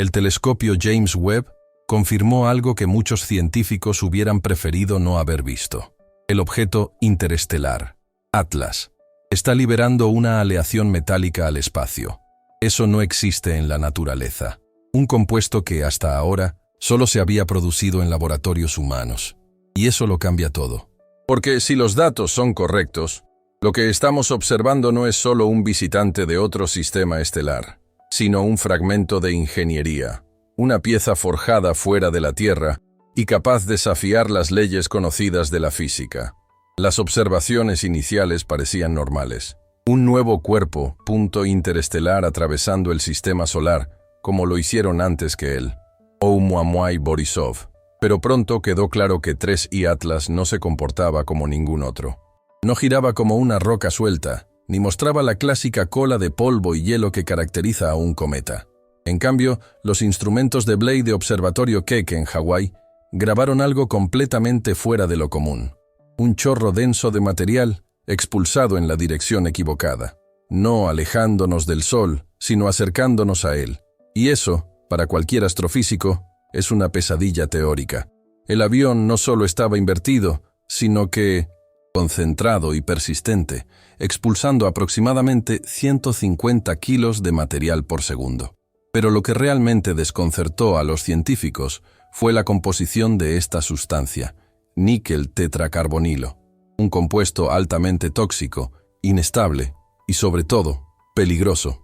El telescopio James Webb confirmó algo que muchos científicos hubieran preferido no haber visto. El objeto interestelar, Atlas, está liberando una aleación metálica al espacio. Eso no existe en la naturaleza. Un compuesto que hasta ahora solo se había producido en laboratorios humanos. Y eso lo cambia todo. Porque si los datos son correctos, lo que estamos observando no es solo un visitante de otro sistema estelar, sino un fragmento de ingeniería, una pieza forjada fuera de la Tierra y capaz de desafiar las leyes conocidas de la física. Las observaciones iniciales parecían normales. Un nuevo cuerpo, punto interestelar atravesando el sistema solar, como lo hicieron antes que él, Oumuamua y Borisov. Pero pronto quedó claro que 3I Atlas no se comportaba como ningún otro. No giraba como una roca suelta, ni mostraba la clásica cola de polvo y hielo que caracteriza a un cometa. En cambio, los instrumentos de Blade de Observatorio Keck en Hawái grabaron algo completamente fuera de lo común. Un chorro denso de material expulsado en la dirección equivocada, no alejándonos del Sol, sino acercándonos a él. Y eso, para cualquier astrofísico, es una pesadilla teórica. El avión no solo estaba invertido, sino que concentrado y persistente, expulsando aproximadamente 150 kilos de material por segundo. Pero lo que realmente desconcertó a los científicos fue la composición de esta sustancia, níquel tetracarbonilo, un compuesto altamente tóxico, inestable y, sobre todo, peligroso,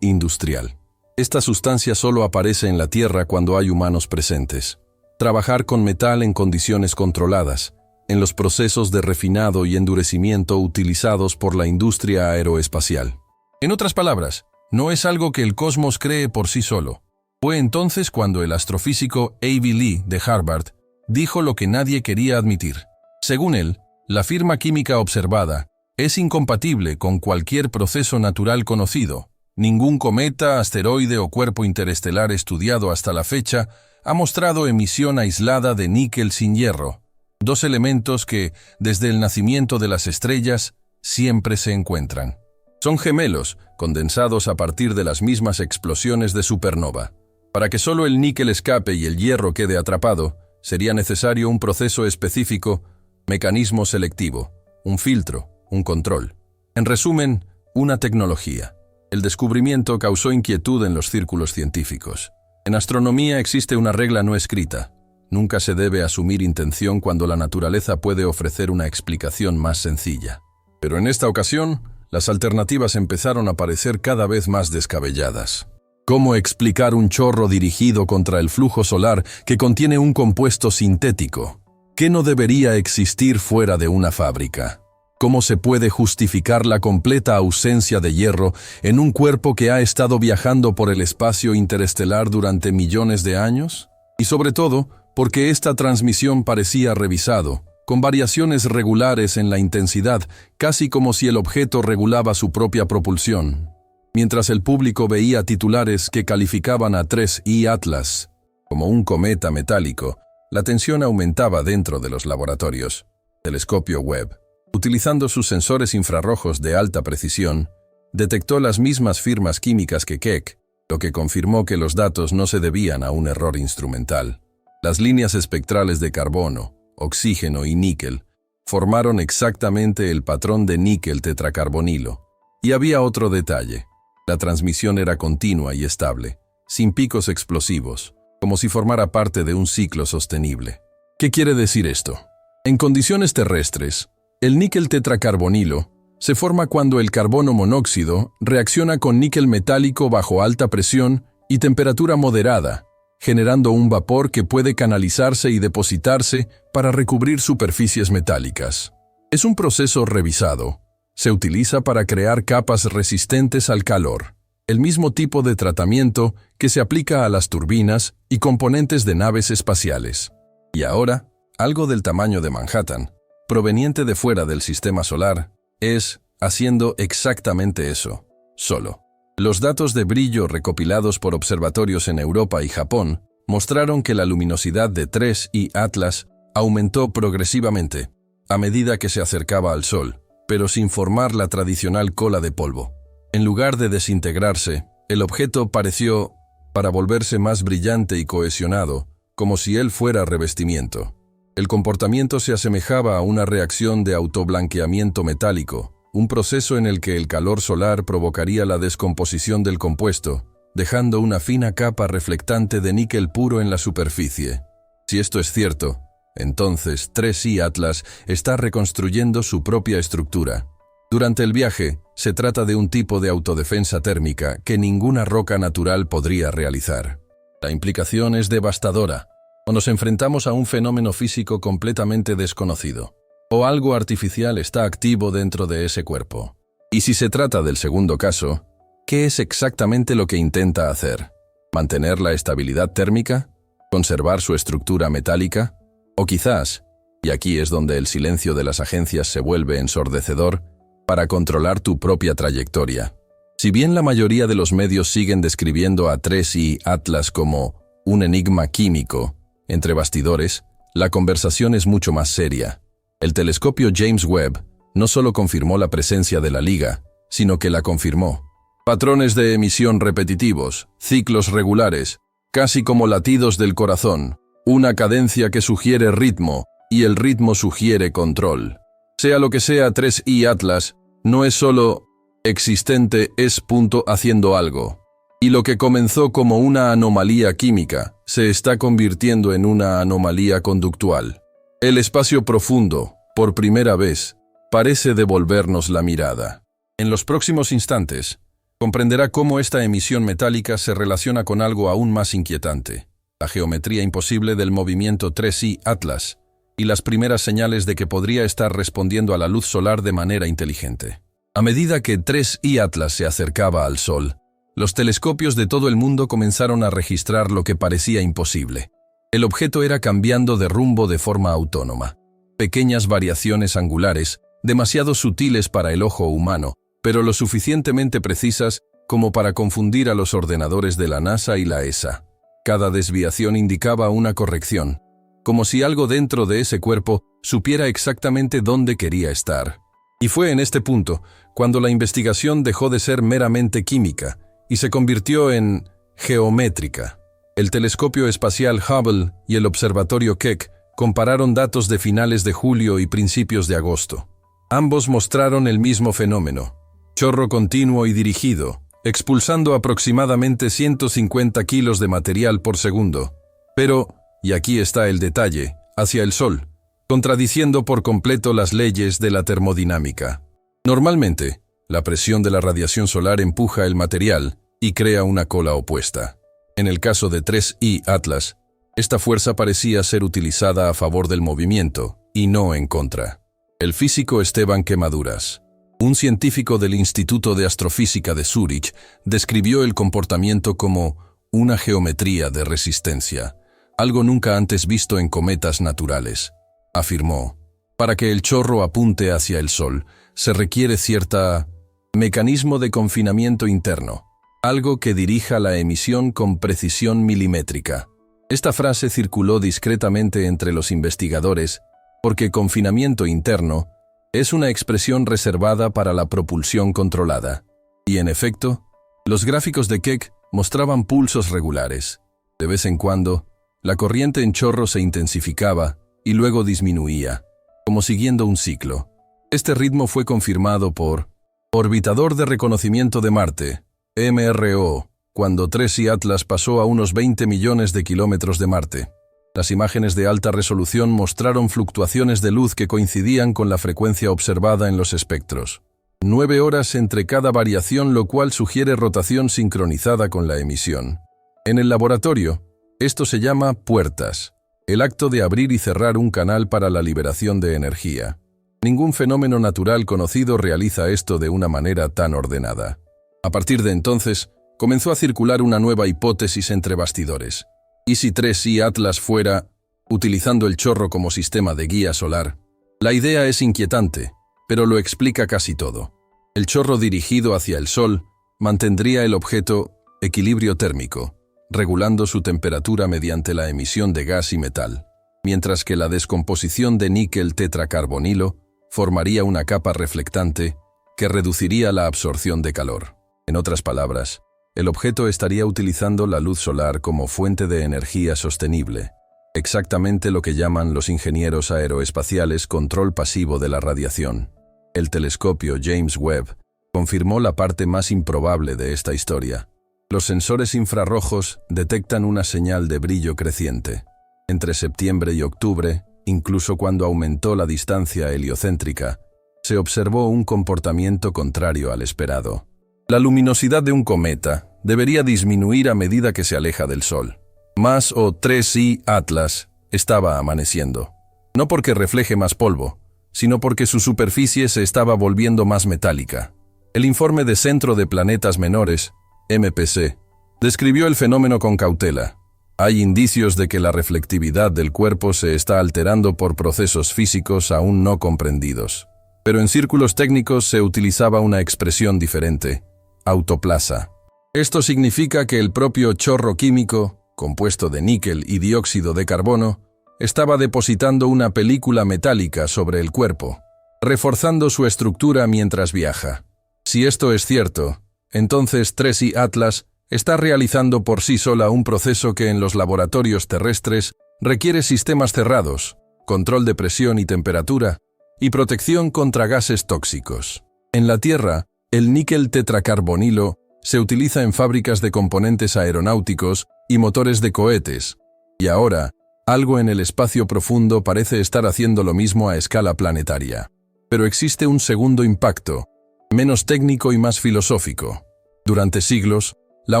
industrial. Esta sustancia solo aparece en la Tierra cuando hay humanos presentes. Trabajar con metal en condiciones controladas, en los procesos de refinado y endurecimiento utilizados por la industria aeroespacial. En otras palabras, no es algo que el cosmos cree por sí solo. Fue entonces cuando el astrofísico A.B. Lee de Harvard dijo lo que nadie quería admitir. Según él, la firma química observada es incompatible con cualquier proceso natural conocido. Ningún cometa, asteroide o cuerpo interestelar estudiado hasta la fecha ha mostrado emisión aislada de níquel sin hierro, dos elementos que, desde el nacimiento de las estrellas, siempre se encuentran. Son gemelos, condensados a partir de las mismas explosiones de supernova. Para que solo el níquel escape y el hierro quede atrapado, sería necesario un proceso específico, mecanismo selectivo, un filtro, un control. En resumen, una tecnología. El descubrimiento causó inquietud en los círculos científicos. En astronomía existe una regla no escrita. Nunca se debe asumir intención cuando la naturaleza puede ofrecer una explicación más sencilla. Pero en esta ocasión, las alternativas empezaron a parecer cada vez más descabelladas. ¿Cómo explicar un chorro dirigido contra el flujo solar que contiene un compuesto sintético? ¿Qué no debería existir fuera de una fábrica? ¿Cómo se puede justificar la completa ausencia de hierro en un cuerpo que ha estado viajando por el espacio interestelar durante millones de años? Y sobre todo, porque esta transmisión parecía revisado, con variaciones regulares en la intensidad, casi como si el objeto regulaba su propia propulsión. Mientras el público veía titulares que calificaban a 3I Atlas como un cometa metálico, la tensión aumentaba dentro de los laboratorios. Telescopio Webb, utilizando sus sensores infrarrojos de alta precisión, detectó las mismas firmas químicas que Keck, lo que confirmó que los datos no se debían a un error instrumental. Las líneas espectrales de carbono, oxígeno y níquel formaron exactamente el patrón de níquel tetracarbonilo. Y había otro detalle. La transmisión era continua y estable, sin picos explosivos, como si formara parte de un ciclo sostenible. ¿Qué quiere decir esto? En condiciones terrestres, el níquel tetracarbonilo se forma cuando el carbono monóxido reacciona con níquel metálico bajo alta presión y temperatura moderada, generando un vapor que puede canalizarse y depositarse para recubrir superficies metálicas. Es un proceso revisado. Se utiliza para crear capas resistentes al calor, el mismo tipo de tratamiento que se aplica a las turbinas y componentes de naves espaciales. Y ahora, algo del tamaño de Manhattan, proveniente de fuera del sistema solar, es haciendo exactamente eso, solo. Los datos de brillo recopilados por observatorios en Europa y Japón mostraron que la luminosidad de 3I Atlas aumentó progresivamente a medida que se acercaba al Sol, pero sin formar la tradicional cola de polvo. En lugar de desintegrarse, el objeto pareció para volverse más brillante y cohesionado, como si él fuera revestimiento. El comportamiento se asemejaba a una reacción de autoblanqueamiento metálico, un proceso en el que el calor solar provocaría la descomposición del compuesto, dejando una fina capa reflectante de níquel puro en la superficie. Si esto es cierto, entonces 3i Atlas está reconstruyendo su propia estructura. Durante el viaje, se trata de un tipo de autodefensa térmica que ninguna roca natural podría realizar. La implicación es devastadora. O nos enfrentamos a un fenómeno físico completamente desconocido, o algo artificial está activo dentro de ese cuerpo. Y si se trata del segundo caso, ¿qué es exactamente lo que intenta hacer? ¿Mantener la estabilidad térmica? ¿Conservar su estructura metálica? O quizás, y aquí es donde el silencio de las agencias se vuelve ensordecedor, para controlar tu propia trayectoria. Si bien la mayoría de los medios siguen describiendo a 3i Atlas como un enigma químico, entre bastidores, la conversación es mucho más seria. El telescopio James Webb no solo confirmó la presencia de la liga, sino que la confirmó. Patrones de emisión repetitivos, ciclos regulares, casi como latidos del corazón, una cadencia que sugiere ritmo, y el ritmo sugiere control. Sea lo que sea 3i Atlas, no es solo existente, es haciendo algo. Y lo que comenzó como una anomalía química, se está convirtiendo en una anomalía conductual. El espacio profundo, por primera vez, parece devolvernos la mirada. En los próximos instantes, comprenderá cómo esta emisión metálica se relaciona con algo aún más inquietante, la geometría imposible del movimiento 3i Atlas, y las primeras señales de que podría estar respondiendo a la luz solar de manera inteligente. A medida que 3i Atlas se acercaba al Sol, los telescopios de todo el mundo comenzaron a registrar lo que parecía imposible. El objeto era cambiando de rumbo de forma autónoma. Pequeñas variaciones angulares, demasiado sutiles para el ojo humano, pero lo suficientemente precisas como para confundir a los ordenadores de la NASA y la ESA. Cada desviación indicaba una corrección, como si algo dentro de ese cuerpo supiera exactamente dónde quería estar. Y fue en este punto cuando la investigación dejó de ser meramente química y se convirtió en geométrica. El telescopio espacial Hubble y el observatorio Keck compararon datos de finales de julio y principios de agosto. Ambos mostraron el mismo fenómeno: chorro continuo y dirigido, expulsando aproximadamente 150 kilos de material por segundo. Pero, y aquí está el detalle, hacia el Sol, contradiciendo por completo las leyes de la termodinámica. Normalmente, la presión de la radiación solar empuja el material y crea una cola opuesta. En el caso de 3i Atlas, esta fuerza parecía ser utilizada a favor del movimiento y no en contra. El físico Esteban Quemaduras, un científico del Instituto de Astrofísica de Zúrich, describió el comportamiento como una geometría de resistencia, algo nunca antes visto en cometas naturales. Afirmó: para que el chorro apunte hacia el Sol, se requiere cierta mecanismo de confinamiento interno, algo que dirija la emisión con precisión milimétrica. Esta frase circuló discretamente entre los investigadores porque confinamiento interno es una expresión reservada para la propulsión controlada. Y en efecto, los gráficos de Keck mostraban pulsos regulares. De vez en cuando, la corriente en chorro se intensificaba y luego disminuía, como siguiendo un ciclo. Este ritmo fue confirmado por Orbitador de Reconocimiento de Marte, MRO, cuando 3i Atlas pasó a unos 20 millones de kilómetros de Marte. Las imágenes de alta resolución mostraron fluctuaciones de luz que coincidían con la frecuencia observada en los espectros. 9 horas entre cada variación, lo cual sugiere rotación sincronizada con la emisión. En el laboratorio, esto se llama puertas, el acto de abrir y cerrar un canal para la liberación de energía. Ningún fenómeno natural conocido realiza esto de una manera tan ordenada. A partir de entonces, comenzó a circular una nueva hipótesis entre bastidores. ¿Y si 3i Atlas fuera, utilizando el chorro como sistema de guía solar? La idea es inquietante, pero lo explica casi todo. El chorro dirigido hacia el Sol mantendría el objeto equilibrio térmico, regulando su temperatura mediante la emisión de gas y metal, mientras que la descomposición de níquel tetracarbonilo formaría una capa reflectante que reduciría la absorción de calor. En otras palabras, El objeto estaría utilizando la luz solar como fuente de energía sostenible, exactamente lo que llaman los ingenieros aeroespaciales control pasivo de la radiación. El telescopio James Webb confirmó la parte más improbable de esta historia. Los sensores infrarrojos detectan una señal de brillo creciente. Entre septiembre y octubre, incluso cuando aumentó la distancia heliocéntrica, se observó un comportamiento contrario al esperado. La luminosidad de un cometa debería disminuir a medida que se aleja del Sol. Mas o 3I Atlas estaba amaneciendo. No porque refleje más polvo, sino porque su superficie se estaba volviendo más metálica. El informe de Centro de Planetas Menores, MPC, describió el fenómeno con cautela. Hay indicios de que la reflectividad del cuerpo se está alterando por procesos físicos aún no comprendidos. Pero en círculos técnicos se utilizaba una expresión diferente: autoplasa. Esto significa que el propio chorro químico, compuesto de níquel y dióxido de carbono, estaba depositando una película metálica sobre el cuerpo, reforzando su estructura mientras viaja. Si esto es cierto, entonces 3I Atlas está realizando por sí sola un proceso que en los laboratorios terrestres requiere sistemas cerrados, control de presión y temperatura, y protección contra gases tóxicos. En la Tierra, el níquel tetracarbonilo se utiliza en fábricas de componentes aeronáuticos y motores de cohetes, y ahora, algo en el espacio profundo parece estar haciendo lo mismo a escala planetaria. Pero existe un segundo impacto, menos técnico y más filosófico. Durante siglos, la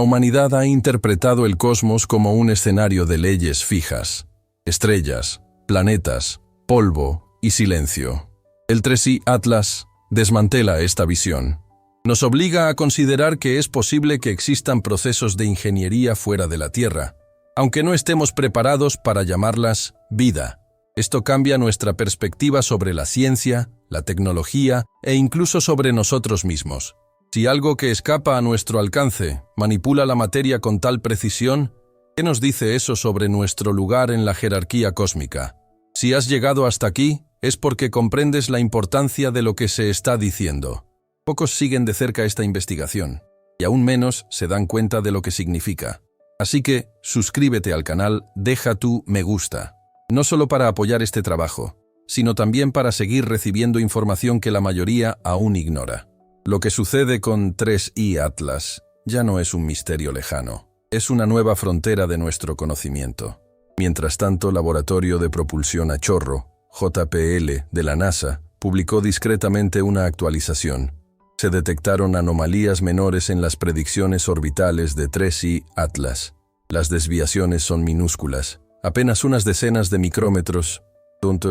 humanidad ha interpretado el cosmos como un escenario de leyes fijas: estrellas, planetas, polvo y silencio. El 3I Atlas desmantela esta visión. Nos obliga a considerar que es posible que existan procesos de ingeniería fuera de la Tierra, aunque no estemos preparados para llamarlas vida. Esto cambia nuestra perspectiva sobre la ciencia, la tecnología e incluso sobre nosotros mismos. Si algo que escapa a nuestro alcance manipula la materia con tal precisión, ¿qué nos dice eso sobre nuestro lugar en la jerarquía cósmica? Si has llegado hasta aquí, es porque comprendes la importancia de lo que se está diciendo. Pocos siguen de cerca esta investigación, y aún menos se dan cuenta de lo que significa. Así que, suscríbete al canal, deja tu me gusta. No solo para apoyar este trabajo, sino también para seguir recibiendo información que la mayoría aún ignora. Lo que sucede con 3I Atlas ya no es un misterio lejano, es una nueva frontera de nuestro conocimiento. Mientras tanto, Laboratorio de Propulsión a Chorro, JPL, de la NASA, publicó discretamente una actualización. Se detectaron anomalías menores en las predicciones orbitales de 3I Atlas. Las desviaciones son minúsculas, apenas unas decenas de micrómetros,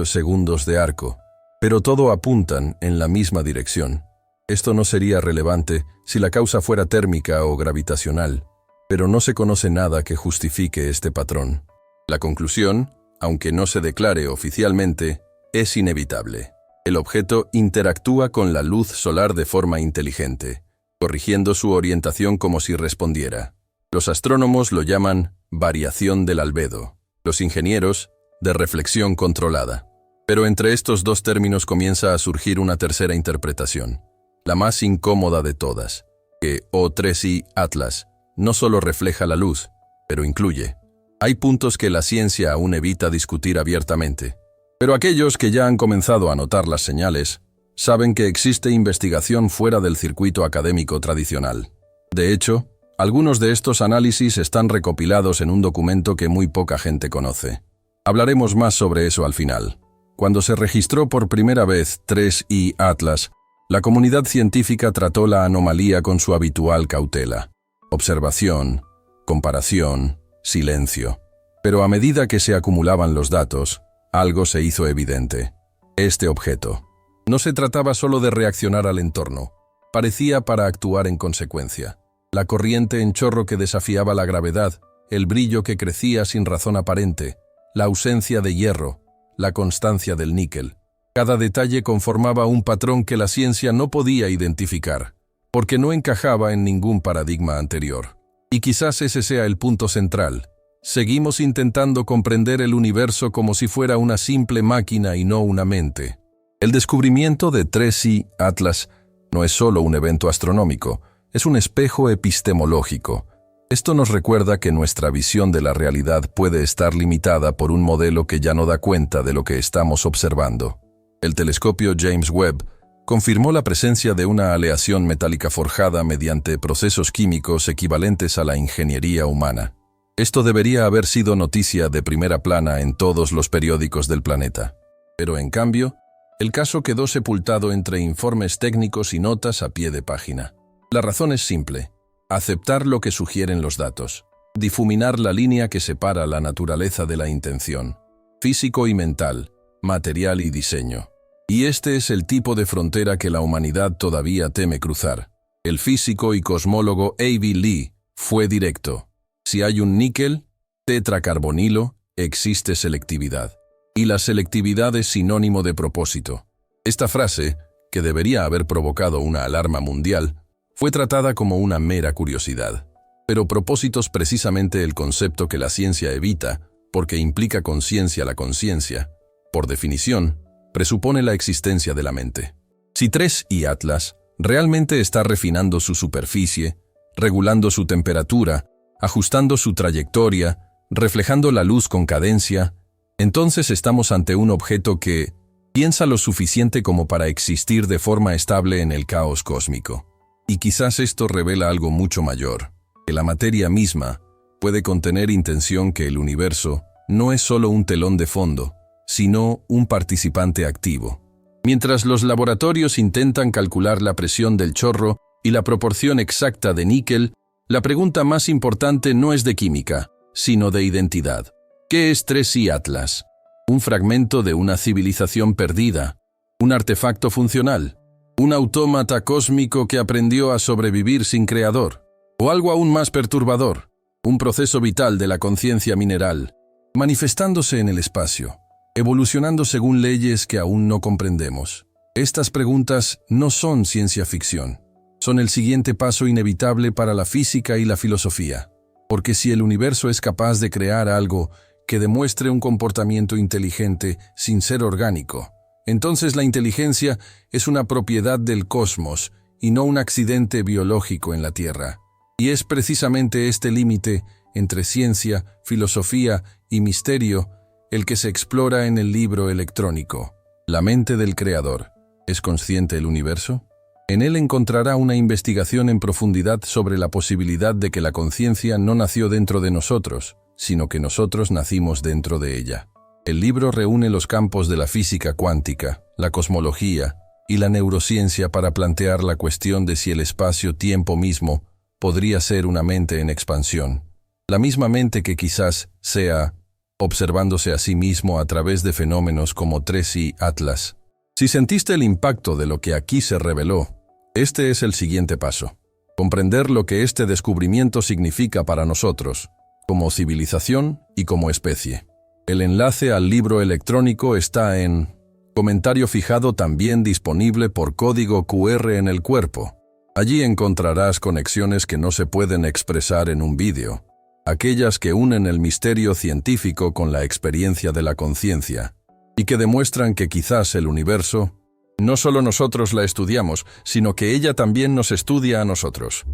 segundos de arco, pero todo apuntan en la misma dirección. Esto no sería relevante si la causa fuera térmica o gravitacional, pero no se conoce nada que justifique este patrón. La conclusión, aunque no se declare oficialmente, es inevitable. El objeto interactúa con la luz solar de forma inteligente, corrigiendo su orientación como si respondiera. Los astrónomos lo llaman variación del albedo, los ingenieros, de reflexión controlada. Pero entre estos dos términos comienza a surgir una tercera interpretación, la más incómoda de todas, que O3I Atlas no solo refleja la luz, pero incluye. Hay puntos que la ciencia aún evita discutir abiertamente, pero aquellos que ya han comenzado a notar las señales saben que existe investigación fuera del circuito académico tradicional. De hecho, algunos de estos análisis están recopilados en un documento que muy poca gente conoce. Hablaremos más sobre eso al final. Cuando se registró por primera vez 3I Atlas, la comunidad científica trató la anomalía con su habitual cautela: observación, comparación, silencio. Pero a medida que se acumulaban los datos, algo se hizo evidente. Este objeto. No se trataba solo de reaccionar al entorno, parecía para actuar en consecuencia. La corriente en chorro que desafiaba la gravedad, el brillo que crecía sin razón aparente, la ausencia de hierro, la constancia del níquel. Cada detalle conformaba un patrón que la ciencia no podía identificar, porque no encajaba en ningún paradigma anterior. Y quizás ese sea el punto central. Seguimos intentando comprender el universo como si fuera una simple máquina y no una mente. El descubrimiento de 3I Atlas no es solo un evento astronómico, es un espejo epistemológico. Esto nos recuerda que nuestra visión de la realidad puede estar limitada por un modelo que ya no da cuenta de lo que estamos observando. El telescopio James Webb confirmó la presencia de una aleación metálica forjada mediante procesos químicos equivalentes a la ingeniería humana. Esto debería haber sido noticia de primera plana en todos los periódicos del planeta. Pero en cambio, el caso quedó sepultado entre informes técnicos y notas a pie de página. La razón es simple: aceptar lo que sugieren los datos, difuminar la línea que separa la naturaleza de la intención, físico y mental, material y diseño. Y este es el tipo de frontera que la humanidad todavía teme cruzar. El físico y cosmólogo A.B. Lee fue directo: si hay un níquel, tetracarbonilo, existe selectividad. Y la selectividad es sinónimo de propósito. Esta frase, que debería haber provocado una alarma mundial, fue tratada como una mera curiosidad. Pero propósito es precisamente el concepto que la ciencia evita, porque implica conciencia. La conciencia, por definición, presupone la existencia de la mente. Si 3i Atlas realmente está refinando su superficie, regulando su temperatura, ajustando su trayectoria, reflejando la luz con cadencia, entonces estamos ante un objeto que piensa lo suficiente como para existir de forma estable en el caos cósmico. Y quizás esto revela algo mucho mayor, que la materia misma puede contener intención, que el universo no es solo un telón de fondo, sino un participante activo. Mientras los laboratorios intentan calcular la presión del chorro y la proporción exacta de níquel, la pregunta más importante no es de química, sino de identidad. ¿Qué es 3i Atlas? ¿Un fragmento de una civilización perdida? ¿Un artefacto funcional? ¿Un autómata cósmico que aprendió a sobrevivir sin creador? ¿O algo aún más perturbador? Un proceso vital de la conciencia mineral, manifestándose en el espacio, evolucionando según leyes que aún no comprendemos. Estas preguntas no son ciencia ficción. Son el siguiente paso inevitable para la física y la filosofía. Porque si el universo es capaz de crear algo que demuestre un comportamiento inteligente sin ser orgánico, entonces la inteligencia es una propiedad del cosmos y no un accidente biológico en la Tierra. Y es precisamente este límite entre ciencia, filosofía y misterio el que se explora en el libro electrónico. La mente del creador. ¿Es consciente el universo? En él encontrará una investigación en profundidad sobre la posibilidad de que la conciencia no nació dentro de nosotros, sino que nosotros nacimos dentro de ella. El libro reúne los campos de la física cuántica, la cosmología y la neurociencia para plantear la cuestión de si el espacio-tiempo mismo podría ser una mente en expansión. La misma mente que quizás sea observándose a sí mismo a través de fenómenos como 3i Atlas. Si sentiste el impacto de lo que aquí se reveló, este es el siguiente paso: comprender lo que este descubrimiento significa para nosotros, como civilización y como especie. El enlace al libro electrónico está en comentario fijado, también disponible por código QR en el cuerpo. Allí encontrarás conexiones que no se pueden expresar en un vídeo, aquellas que unen el misterio científico con la experiencia de la conciencia, y que demuestran que quizás el universo, no solo nosotros la estudiamos, sino que ella también nos estudia a nosotros.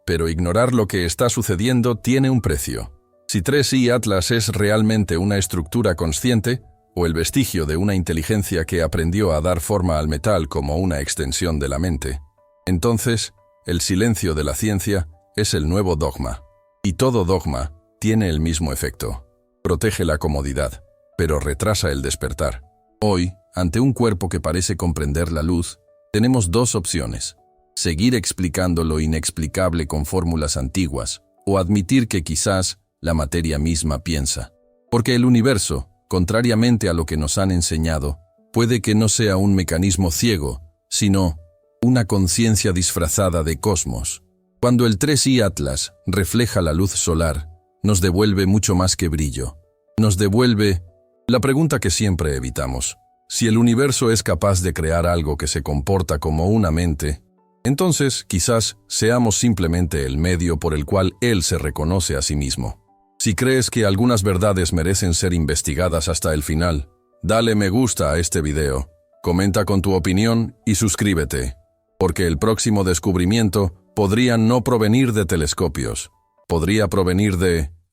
Pero ignorar lo que está sucediendo tiene un precio. Si 3i Atlas es realmente una estructura consciente, o el vestigio de una inteligencia que aprendió a dar forma al metal como una extensión de la mente, entonces el silencio de la ciencia es el nuevo dogma. Y todo dogma tiene el mismo efecto. Protege la comodidad, pero retrasa el despertar. Hoy, ante un cuerpo que parece comprender la luz, tenemos dos opciones: seguir explicando lo inexplicable con fórmulas antiguas, o admitir que quizás la materia misma piensa. Porque el universo, contrariamente a lo que nos han enseñado, puede que no sea un mecanismo ciego, sino una conciencia disfrazada de cosmos. Cuando el 3i Atlas refleja la luz solar, nos devuelve mucho más que brillo. Nos devuelve la pregunta que siempre evitamos: si el universo es capaz de crear algo que se comporta como una mente, entonces quizás seamos simplemente el medio por el cual él se reconoce a sí mismo. Si crees que algunas verdades merecen ser investigadas hasta el final, dale me gusta a este video, comenta con tu opinión y suscríbete, porque el próximo descubrimiento podrían no provenir de telescopios, podría provenir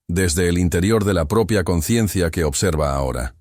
desde el interior de la propia conciencia que observa ahora.